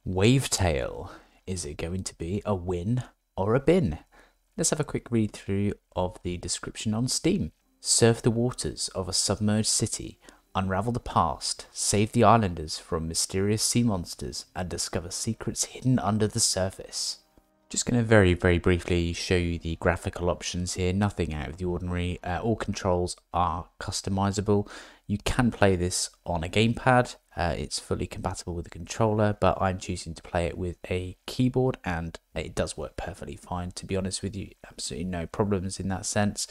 Wavetale. Is it going to be a win or a bin? Let's have a quick read through of the description on Steam. Surf the waters of a submerged city, unravel the past, save the islanders from mysterious sea monsters, and discover secrets hidden under the surface. Just going to very briefly show you the graphical options here. Nothing out of the ordinary. All controls are customizable. You can play this on a gamepad. It's fully compatible with a controller, but I'm choosing to play it with a keyboard, and it does work perfectly fine, to be honest with you. Absolutely no problems in that sense.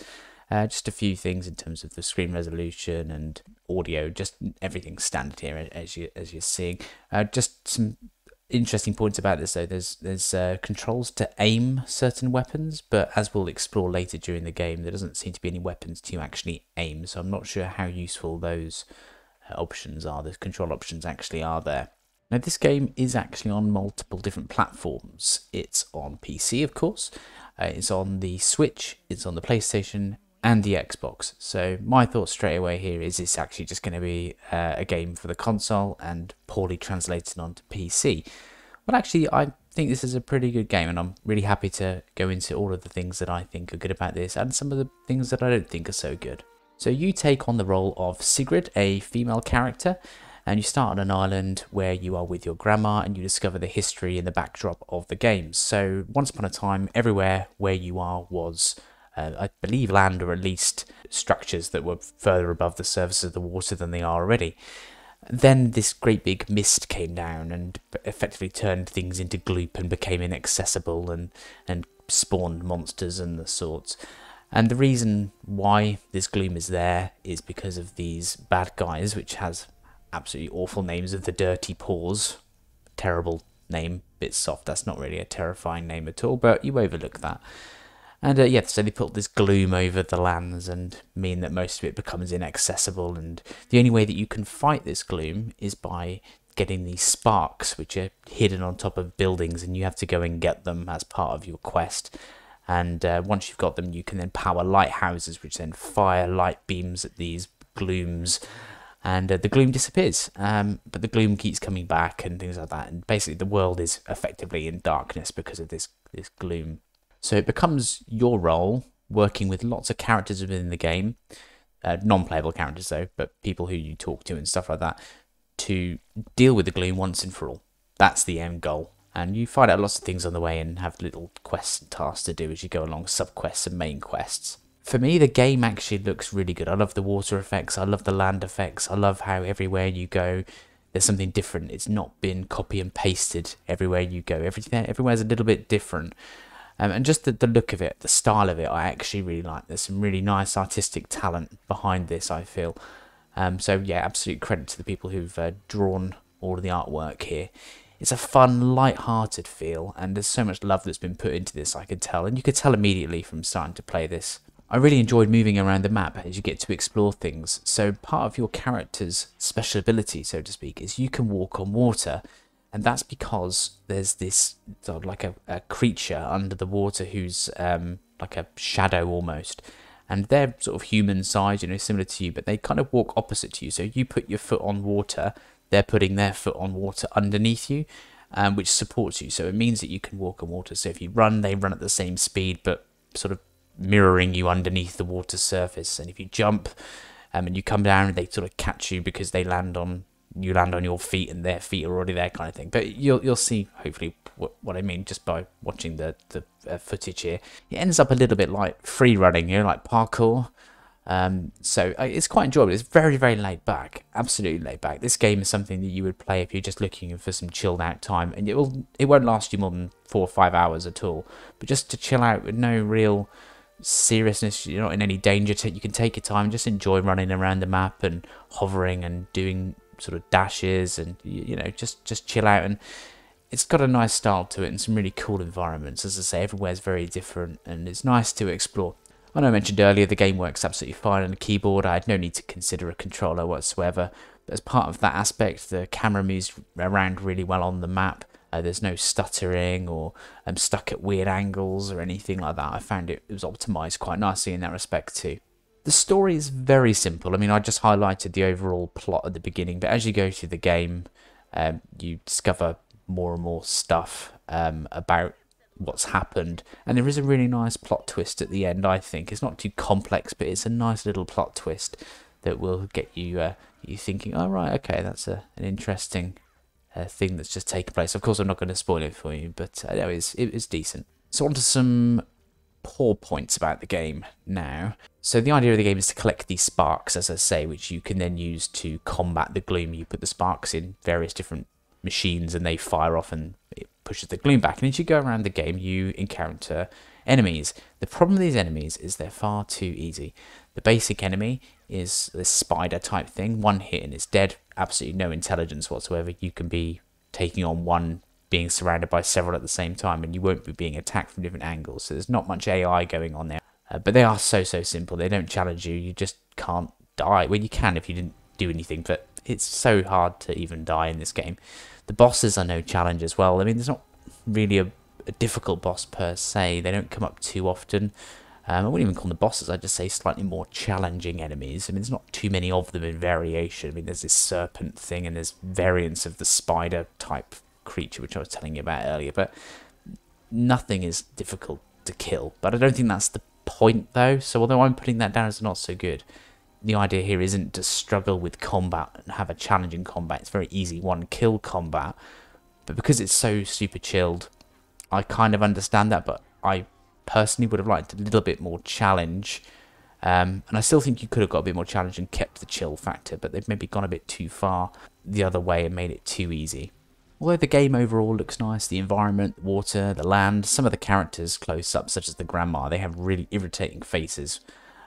Just a few things in terms of the screen resolution and audio, just everything standard here as you're seeing. Just some interesting points about this though. There's controls to aim certain weapons, but as we'll explore later during the game, there doesn't seem to be any weapons to actually aim, so I'm not sure how useful those options are, the control options actually are there. Now this game is actually on multiple different platforms. It's on PC, of course, it's on the Switch, it's on the PlayStation and the Xbox. So my thought straight away here is it's actually just going to be a game for the console and poorly translated onto PC. But actually I think this is a pretty good game, and I'm really happy to go into all of the things that I think are good about this and some of the things that I don't think are so good. So you take on the role of Sigrid, a female character, and you start on an island where you are with your grandma and you discover the history and the backdrop of the game. So once upon a time, everywhere where you are was I believe land, or at least structures that were further above the surface of the water than they are already. Then this great big mist came down and effectively turned things into gloop and became inaccessible and spawned monsters and the sorts. And the reason why this gloom is there is because of these bad guys, which has absolutely awful names of the Dirty Paws. Terrible name, bit soft, that's not really a terrifying name at all, but you overlook that. And yeah, so they put this gloom over the lands and mean that most of it becomes inaccessible, and the only way that you can fight this gloom is by getting these sparks, which are hidden on top of buildings, and you have to go and get them as part of your quest. And once you've got them, you can then power lighthouses, which then fire light beams at these glooms, and the gloom disappears. But the gloom keeps coming back and things like that, and basically the world is effectively in darkness because of this gloom. So it becomes your role, working with lots of characters within the game, non-playable characters though, but people who you talk to and stuff like that, to deal with the gloom once and for all. That's the end goal. And you find out lots of things on the way and have little quests and tasks to do as you go along, sub-quests and main quests. For me, the game actually looks really good. I love the water effects, I love the land effects, I love how everywhere you go there's something different. It's not been copy and pasted everywhere you go. Everywhere's a little bit different. And just the look of it, the style of it, I actually really like. There's some really nice artistic talent behind this, I feel. So yeah, absolute credit to the people who've drawn all of the artwork here. It's a fun, light-hearted feel, and there's so much love that's been put into this, I could tell. And you could tell immediately from starting to play this. I really enjoyed moving around the map as you get to explore things. So part of your character's special ability, so to speak, is you can walk on water. And that's because there's this sort of like a creature under the water who's like a shadow almost. And they're sort of human size, similar to you, but they kind of walk opposite to you. So you put your foot on water, they're putting their foot on water underneath you, which supports you. So it means that you can walk on water. So if you run, they run at the same speed, but sort of mirroring you underneath the water surface. And if you jump and you come down, they sort of catch you because they land on your feet and their feet are already there, kind of thing. But you'll see hopefully what I mean just by watching the footage here. It ends up a little bit like free running, like parkour. So it's quite enjoyable. It's very, very laid back, absolutely laid back. This game is something that you would play if you're just looking for some chilled out time, and it won't last you more than 4 or 5 hours at all. But just to chill out with no real seriousness, you're not in any danger. You can take your time and just enjoy running around the map and hovering and doing sort of dashes and just chill out. And it's got a nice style to it and some really cool environments. As I say, everywhere's very different and it's nice to explore. I know I mentioned earlier the game works absolutely fine on a keyboard. I had no need to consider a controller whatsoever. But as part of that aspect, the camera moves around really well on the map. There's no stuttering or I'm stuck at weird angles or anything like that. I found it was optimized quite nicely in that respect too. The story is very simple. I mean, I just highlighted the overall plot at the beginning, but as you go through the game, you discover more and more stuff about what's happened, and there is a really nice plot twist at the end. I think it's not too complex, but it's a nice little plot twist that will get you you thinking, oh right, okay, that's an interesting thing that's just taken place. Of course, I'm not going to spoil it for you, but it was decent. So on to some poor points about the game now. So the idea of the game is to collect these sparks, as I say, which you can then use to combat the gloom. You put the sparks in various different machines and they fire off and it pushes the gloom back. And as you go around the game, you encounter enemies. The problem with these enemies is they're far too easy. The basic enemy is this spider type thing. One hit and it's dead. Absolutely no intelligence whatsoever. You can be taking on one, being surrounded by several at the same time, and you won't be being attacked from different angles. So there's not much AI going on there. But they are so simple. They don't challenge you. You just can't die. Well, you can if you didn't do anything, but it's so hard to even die in this game. The bosses are no challenge as well. I mean, there's not really a difficult boss per se. They don't come up too often. I wouldn't even call them bosses. I'd just say slightly more challenging enemies. I mean, there's not too many of them in variation. I mean, there's this serpent thing and there's variants of the spider type creature, which I was telling you about earlier. But nothing is difficult to kill. But I don't think that's the point, though. So although I'm putting that down as not so good, the idea here isn't to struggle with combat and have a challenging combat. It's very easy one-kill combat. But because it's so super chilled, I kind of understand that, but I personally would have liked a little bit more challenge, and I still think you could have got a bit more challenge and kept the chill factor, but they've maybe gone a bit too far the other way and made it too easy. Although the game overall looks nice, the environment, the water, the land, some of the characters close up, such as the grandma, they have really irritating faces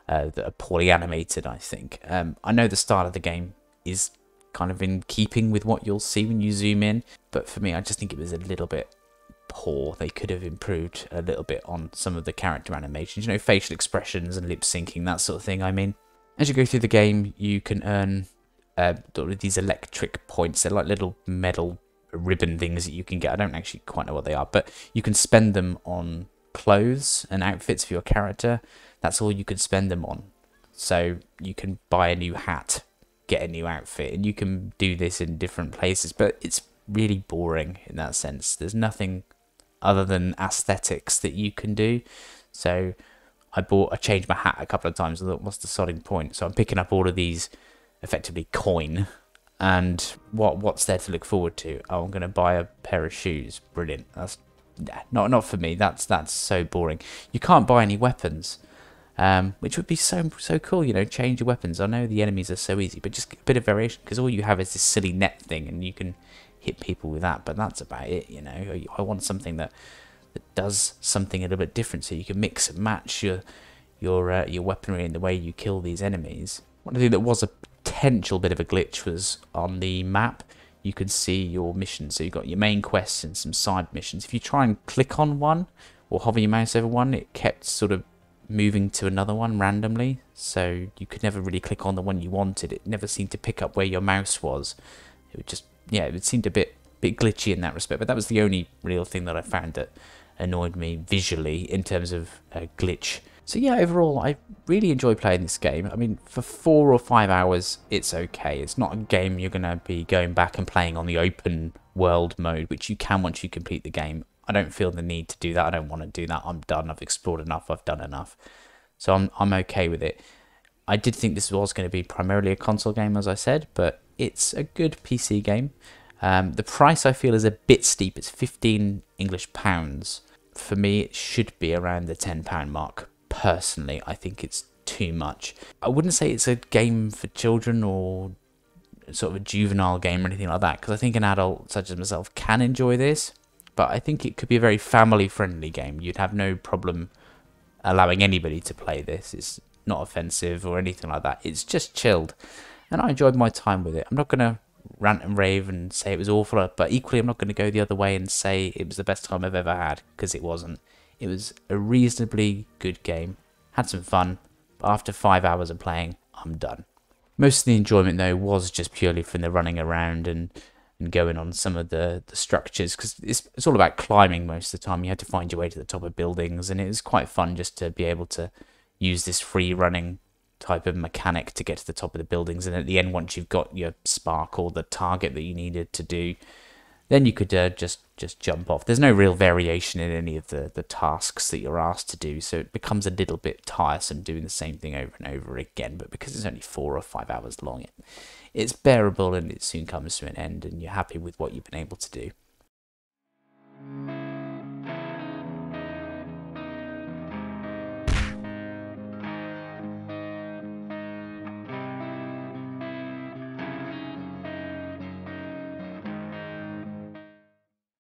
that are poorly animated, I think. I know the style of the game is kind of in keeping with what you'll see when you zoom in, but for me I just think it was a little bit poor. They could have improved a little bit on some of the character animations, you know, facial expressions and lip syncing, that sort of thing. I mean, as you go through the game, you can earn these electric points. They're like little metal ribbon things that you can get. I don't actually quite know what they are, but you can spend them on clothes and outfits for your character. That's all you can spend them on. So you can buy a new hat, get a new outfit, and you can do this in different places, but it's really boring in that sense. There's nothing other than aesthetics that you can do. So I changed my hat a couple of times. I thought, what's the sodding point? So I'm picking up all of these effectively coin, and what's there to look forward to? Oh, I'm going to buy a pair of shoes. Brilliant. That's not for me. That's so boring. You can't buy any weapons, which would be so cool. You know, change your weapons. I know the enemies are so easy, but just get a bit of variation, because all you have is this silly net thing, and you can hit people with that, but that's about it. You know, I want something that does something a little bit different, so you can mix and match your weaponry and the way you kill these enemies. One thing that was a potential bit of a glitch was on the map. You can see your missions, so you've got your main quests and some side missions. If you try and click on one or hover your mouse over one, it kept sort of moving to another one randomly, so you could never really click on the one you wanted. It never seemed to pick up where your mouse was. It would just, yeah, it seemed a bit glitchy in that respect, but that was the only real thing that I found that annoyed me visually in terms of glitch. So yeah, overall, I really enjoy playing this game. I mean, for 4 or 5 hours, it's okay. It's not a game you're going to be going back and playing on the open world mode, which you can once you complete the game. I don't feel the need to do that. I don't want to do that. I'm done. I've explored enough. I've done enough. So I'm okay with it. I did think this was going to be primarily a console game, as I said, but it's a good PC game. The price, I feel, is a bit steep. It's 15 English pounds. For me, it should be around the £10 mark. Personally, I think it's too much. I wouldn't say it's a game for children or sort of a juvenile game or anything like that, because I think an adult such as myself can enjoy this, but I think it could be a very family-friendly game. You'd have no problem allowing anybody to play this. It's not offensive or anything like that. It's just chilled, and I enjoyed my time with it. I'm not going to rant and rave and say it was awful, but equally I'm not going to go the other way and say it was the best time I've ever had, because it wasn't. It was a reasonably good game. Had some fun, but after 5 hours of playing, I'm done. Most of the enjoyment, though, was just purely from the running around and going on some of the structures, because it's all about climbing most of the time. You had to find your way to the top of buildings, and it was quite fun just to be able to use this free running type of mechanic to get to the top of the buildings, and at the end, once you've got your spark or the target that you needed to do, then you could just jump off. There's no real variation in any of the tasks that you're asked to do, so it becomes a little bit tiresome doing the same thing over and over again. But because it's only 4 or 5 hours long, it's bearable, and it soon comes to an end, and you're happy with what you've been able to do.